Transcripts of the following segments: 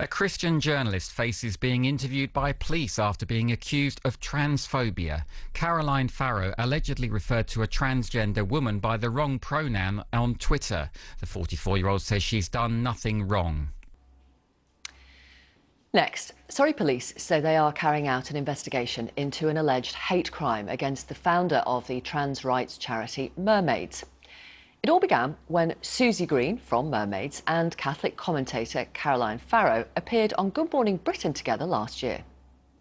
A Christian journalist faces being interviewed by police after being accused of transphobia. Caroline Farrow allegedly referred to a transgender woman by the wrong pronoun on Twitter. The 44-year-old says she's done nothing wrong. Next, Surrey Police say they are carrying out an investigation into an alleged hate crime against the founder of the trans rights charity Mermaids. It all began when Susie Green from Mermaids and Catholic commentator Caroline Farrow appeared on Good Morning Britain together last year.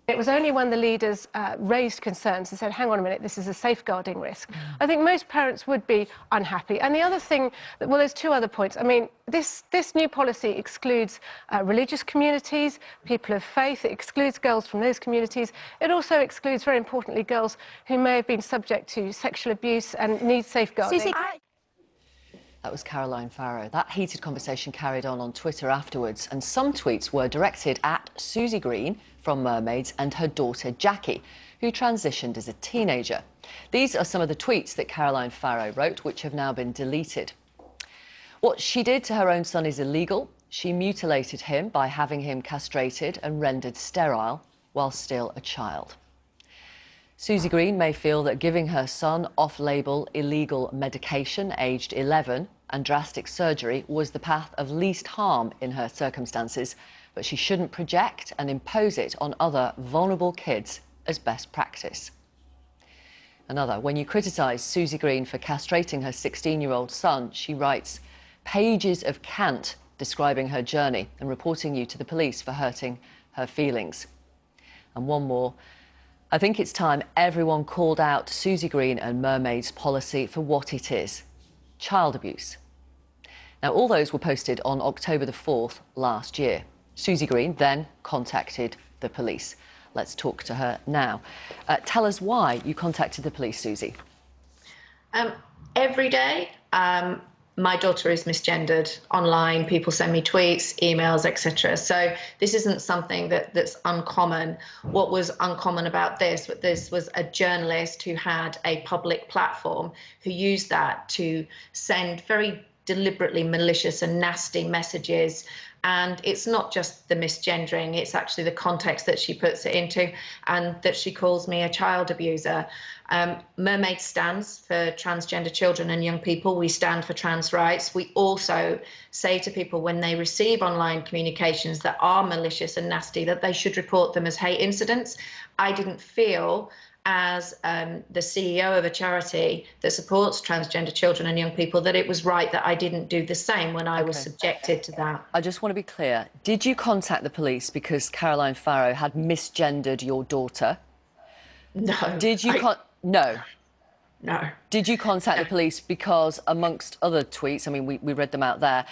It was only when the leaders raised concerns and said, hang on a minute, this is a safeguarding risk. I think most parents would be unhappy. And the other thing, well, there's two other points. I mean, this new policy excludes religious communities, people of faith. It excludes girls from those communities. It also excludes, very importantly, girls who may have been subject to sexual abuse and need safeguarding. Susie... That was Caroline Farrow. That heated conversation carried on Twitter afterwards, and some tweets were directed at Susie Green from Mermaids and her daughter Jackie, who transitioned as a teenager. These are some of the tweets that Caroline Farrow wrote, which have now been deleted. What she did to her own son is illegal. She mutilated him by having him castrated and rendered sterile while still a child. Susie Green may feel that giving her son off-label illegal medication aged 11 and drastic surgery was the path of least harm in her circumstances, but she shouldn't project and impose it on other vulnerable kids as best practice. Another, when you criticise Susie Green for castrating her 16-year-old son, she writes pages of cant describing her journey and reporting you to the police for hurting her feelings. And one more. I think it's time everyone called out Susie Green and Mermaids policy for what it is: child abuse. Now, all those were posted on October the 4th last year. Susie Green then contacted the police. Let's talk to her now. Tell us why you contacted the police, Susie. Every day, my daughter is misgendered online. People send me tweets, emails, etc. So this isn't something that's uncommon. What was uncommon about this was a journalist who had a public platform who used that to send very deliberately malicious and nasty messages. And it's not just the misgendering, it's actually the context that she puts it into, and that she calls me a child abuser. Mermaid stands for transgender children and young people. We stand for trans rights. We also say to people when they receive online communications that are malicious and nasty that they should report them as hate incidents. I didn't feel, as the CEO of a charity that supports transgender children and young people, that it was right that I didn't do the same when I was subjected to that. I just want to be clear. Did you contact the police because Caroline Farrow had misgendered your daughter? No. Did you... No. No. Did you contact the police because, amongst other tweets, I mean, we read them out there,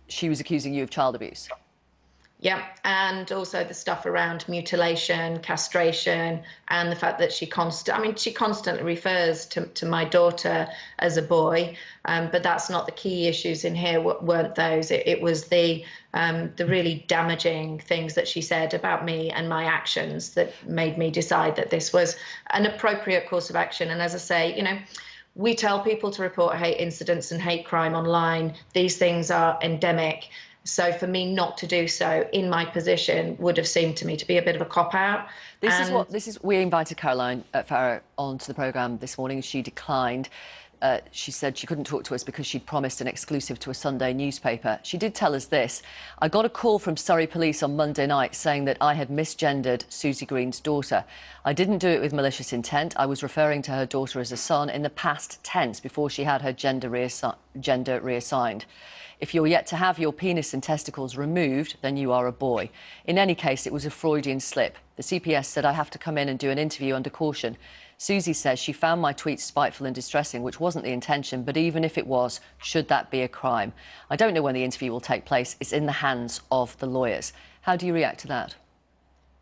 she was accusing you of child abuse? Yeah, and also the stuff around mutilation, castration, and the fact that she constantly refers to my daughter as a boy, but that's not the key issues in here, weren't those. It was the really damaging things that she said about me and my actions that made me decide that this was an appropriate course of action. And as I say, you know, we tell people to report hate incidents and hate crime online. These things are endemic. So for me not to do so in my position would have seemed to me to be a bit of a cop-out. We invited Caroline Farrow onto the programme this morning. She declined. She said she couldn't talk to us because she'd promised an exclusive to a Sunday newspaper. She did tell us this: I got a call from Surrey Police on Monday night saying that I had misgendered Susie Green's daughter. I didn't do it with malicious intent. I was referring to her daughter as a son in the past tense before she had her gender reassigned. If you're yet to have your penis and testicles removed, then you are a boy. In any case, it was a Freudian slip. The CPS said I have to come in and do an interview under caution. Susie says she found my tweets spiteful and distressing, which wasn't the intention, but even if it was, should that be a crime? I don't know when the interview will take place. It's in the hands of the lawyers. How do you react to that?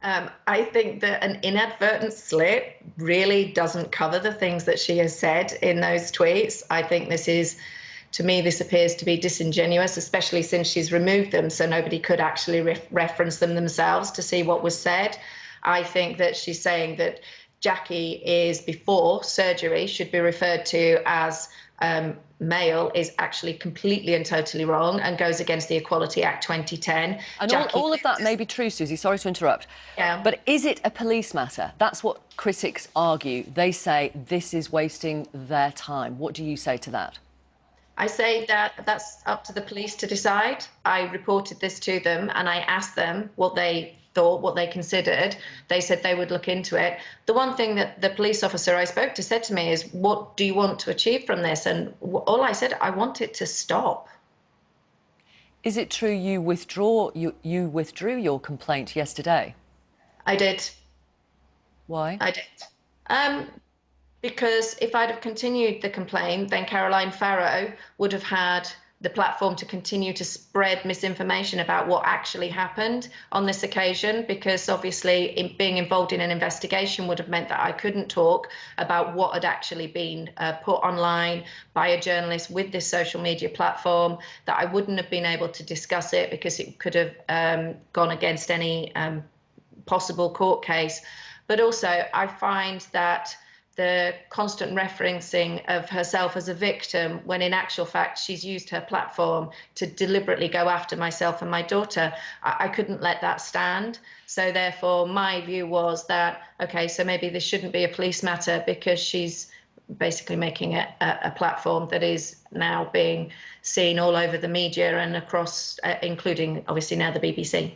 I think that an inadvertent slip really doesn't cover the things that she has said in those tweets. I think to me, this appears to be disingenuous, especially since she's removed them so nobody could actually reference them themselves to see what was said. I think that she's saying that Jackie is before surgery should be referred to as male is actually completely and totally wrong and goes against the Equality Act 2010. And all of that may be true, Susie, sorry to interrupt. Yeah. But is it a police matter? That's what critics argue. They say this is wasting their time. What do you say to that? I say that that's up to the police to decide. I reported this to them and I asked them what they thought, what they considered. They said they would look into it. The one thing that the police officer I spoke to said to me is, what do you want to achieve from this? And all I said, I want it to stop. Is it true you withdrew your complaint yesterday? I did. Why? I did. Because if I'd have continued the complaint, then Caroline Farrow would have had the platform to continue to spread misinformation about what actually happened on this occasion, because obviously being involved in an investigation would have meant that I couldn't talk about what had actually been put online by a journalist with this social media platform, that I wouldn't have been able to discuss it because it could have gone against any possible court case. But also I find that the constant referencing of herself as a victim, when in actual fact she's used her platform to deliberately go after myself and my daughter, I couldn't let that stand. So therefore my view was that, okay, so maybe this shouldn't be a police matter, because she's basically making a platform that is now being seen all over the media and across, including obviously now the BBC.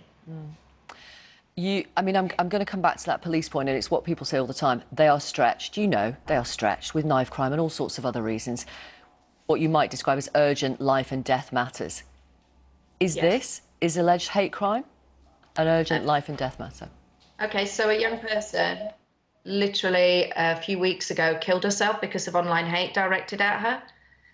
I mean, I'm going to come back to that police point, and it's what people say all the time. They are stretched. You know, they are stretched with knife crime and all sorts of other reasons. What you might describe as urgent life and death matters. Is alleged hate crime an urgent life and death matter? Okay, so a young person literally a few weeks ago killed herself because of online hate directed at her.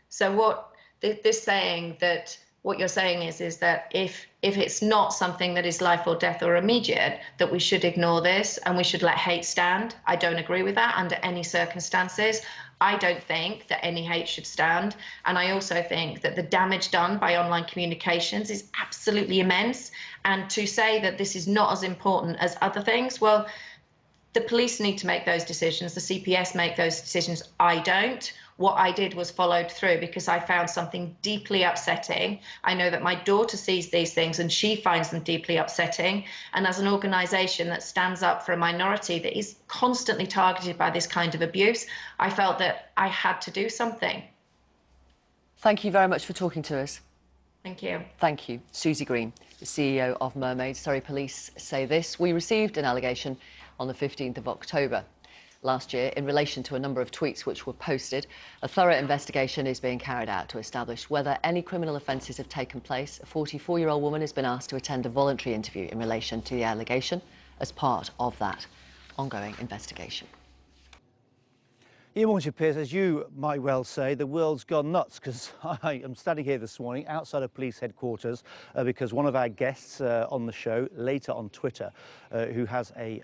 So what this saying that what you're saying is that if it's not something that is life or death or immediate, that we should ignore this and we should let hate stand. I don't agree with that under any circumstances. I don't think that any hate should stand. And I also think that the damage done by online communications is absolutely immense. And to say that this is not as important as other things, well, the police need to make those decisions. The CPS make those decisions. I don't. What I did was followed through because I found something deeply upsetting. I know that my daughter sees these things and she finds them deeply upsetting. And as an organisation that stands up for a minority that is constantly targeted by this kind of abuse, I felt that I had to do something. Thank you very much for talking to us. Thank you. Thank you. Susie Green, the CEO of Mermaids. Surrey Police say this. We received an allegation on the 15th of October. Last year, in relation to a number of tweets which were posted. A thorough investigation is being carried out to establish whether any criminal offences have taken place. A 44-year-old woman has been asked to attend a voluntary interview in relation to the allegation as part of that ongoing investigation. Ian Piers, as you might well say, the world's gone nuts, because I am standing here this morning outside of police headquarters because one of our guests on the show, later on Twitter, who has a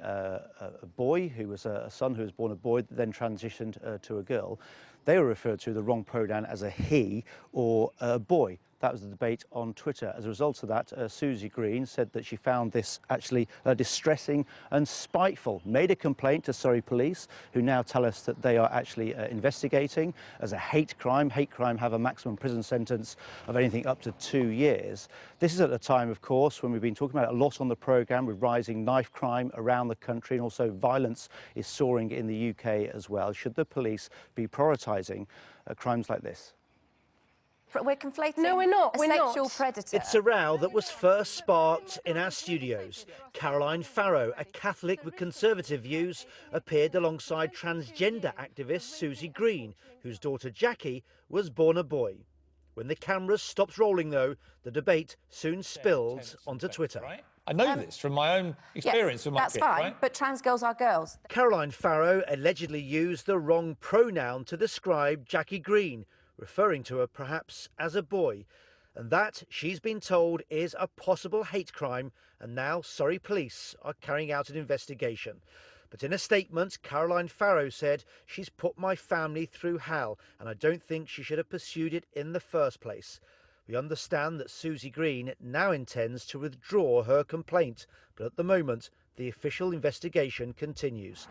boy, who was a son who was born a boy, then transitioned to a girl, they were referred to the wrong pronoun as a he or a boy. That was the debate on Twitter. As a result of that, Susie Green said that she found this actually distressing and spiteful. Made a complaint to Surrey Police, who now tell us that they are actually investigating as a hate crime. Hate crime have a maximum prison sentence of anything up to 2 years. This is at a time, of course, when we've been talking about it a lot on the programme, with rising knife crime around the country, and also violence is soaring in the UK as well. Should the police be prioritising crimes like this? We're conflating no, we're not. a we're sexual not. predator. It's a row that was first sparked in our studios. Caroline Farrow, a Catholic with conservative views, appeared alongside transgender activist Susie Green, whose daughter Jackie was born a boy. When the cameras stopped rolling, though, the debate soon spilled onto Twitter. I know this from my own experience with my that's kids, fine, right? but trans girls are girls. Caroline Farrow allegedly used the wrong pronoun to describe Jackie Green, referring to her perhaps as a boy, and that, she's been told, is a possible hate crime, and now Surrey Police are carrying out an investigation. But in a statement, Caroline Farrow said, "She's put my family through hell, and I don't think she should have pursued it in the first place." We understand that Susie Green now intends to withdraw her complaint, but at the moment, the official investigation continues.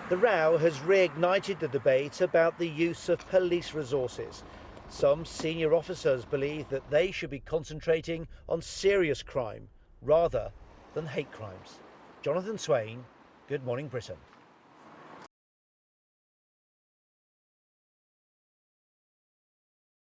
The row has reignited the debate about the use of police resources. Some senior officers believe that they should be concentrating on serious crime rather than hate crimes. Jonathan Swain, Good Morning Britain.